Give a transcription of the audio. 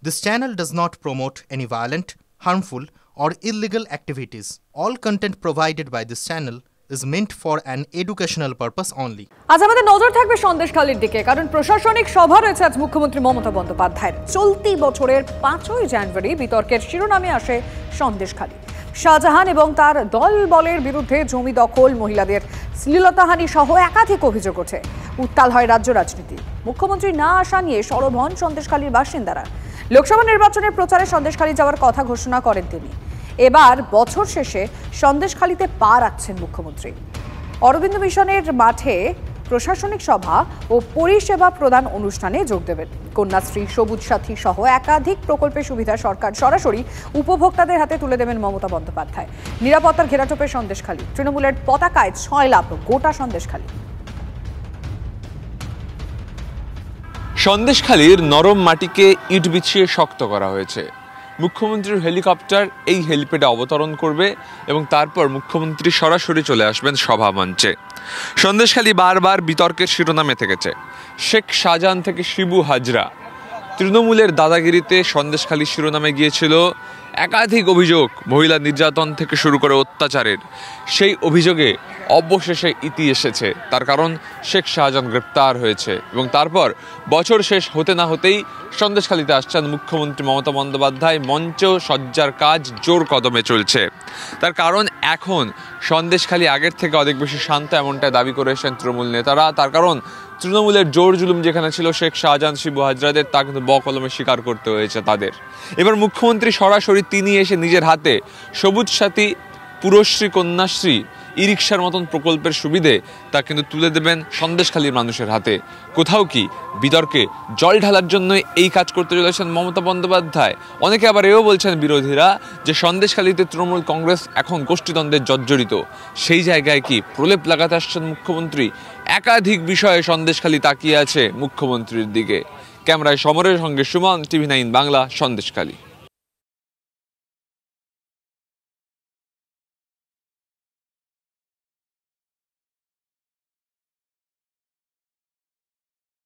This channel does not promote any violent, harmful, or illegal activities. All content provided by this channel is meant for an educational purpose only. আজ আমাদের নজর থাকবে সন্দেশখালীর দিকে, কারণ প্রশাসনিক সভা রয়েছে আজ মুখ্যমন্ত্রী মমতা বন্দ্যোপাধ্যায়ের। চলতি বছরের 5ই জানুয়ারি বিতর্কের শিরোনামে আসে সন্দেশখালী। শাহজাহান এবং তার দলবলের বিরুদ্ধে জমি দখল, মহিলাদের শ্লীলতাহানি সহ একাধিক অভিযোগ ওঠে। উত্তাল হয় রাজ্য রাজনীতি। মুখ্যমন্ত্রী না আসা নিয়ে সরব হন সন্দেশখালীর বাসিন্দারা। লোকসভা নির্বাচনের প্রচারে সন্দেশখালী যাওয়ার কথা ঘোষণা করেন তিনি। এবার বছর শেষে সন্দেশখালীতে পা রাখছেন মুখ্যমন্ত্রী। অরবিন্দ মিশনের মাঠে প্রশাসনিক সভা ও পরিষেবা প্রদান অনুষ্ঠানে যোগ দেবেন। কন্যাশ্রী, সবুজ সাথী সহ একাধিক প্রকল্পের সুবিধা সরকার সরাসরি উপভোক্তাদের হাতে তুলে দেবেন মমতা বন্দ্যোপাধ্যায়। নিরাপত্তার ঘেরাটোপে সন্দেশখালী, তৃণমূলের পতাকায় 6 লাভ গোটা সন্দেশখালী। সন্দেশখালীর নরম মাটিকে ইট বিছিয়ে শক্ত করা হয়েছে। মুখ্যমন্ত্রীর হেলিকপ্টার এই হেলিপ্যাডে অবতরণ করবে এবং তারপর মুখ্যমন্ত্রী সরাসরি চলে আসবেন সভা মঞ্চে। সন্দেশখালী বারবার বিতর্কের শিরোনামে থেকেছে। শেখ শাহজাহান থেকে শিবু হাজরা, তৃণমূলের দাদাগিরিতে সন্দেশখালী শিরোনামে গিয়েছিল একাধিক অভিযোগ, মহিলা নির্যাতন থেকে শুরু করে অত্যাচারের। সেই অভিযোগে অবশেষে ইতি এসেছে। তার কারণ শেখ শাহজাহান গ্রেপ্তার হয়েছে এবং তারপর বছর শেষ হতে না হতেই সন্দেশখালীতে আসছেন মুখ্যমন্ত্রী মমতা বন্দ্যোপাধ্যায়। মঞ্চ সজ্জার কাজ জোর কদমে চলছে। তার কারণ এখন সন্দেশখালী আগের থেকে অনেক বেশি শান্ত, এমনটাই দাবি করে এসেছেন তৃণমূল নেতারা। তার কারণ তৃণমূলের জোর জুলুম যেখানে ছিল শেখ শাহজাহান, শিবু হাজরাদের, তা কিন্তু বকলমে স্বীকার করতে হয়েছে তাদের। এবার মুখ্যমন্ত্রী সরাসরি তিনি এসে নিজের হাতে সবুজ সাথী, পুরশ্রী, কন্যাশ্রী, ই রিক্সার মতন প্রকল্পের সুবিধে তা কিন্তু তুলে দেবেন সন্দেশখালীর মানুষের হাতে। কোথাও কি বিতর্কে জল ঢালার জন্য এই কাজ করতে চলেছেন মমতা বন্দ্যোপাধ্যায়? অনেকে আবার এও বলছেন বিরোধীরা যে সন্দেশখালীতে তৃণমূল কংগ্রেস এখন গোষ্ঠীদ্বন্দ্বে জর্জরিত। সেই জায়গায় কি প্রলেপ লাগাতে আসছেন মুখ্যমন্ত্রী? একাধিক বিষয়ে সন্দেশখালী তাকিয়ে আছে মুখ্যমন্ত্রীর দিকে। ক্যামেরায় সমরের সঙ্গে সুমন, TV9 বাংলা, সন্দেশখালী।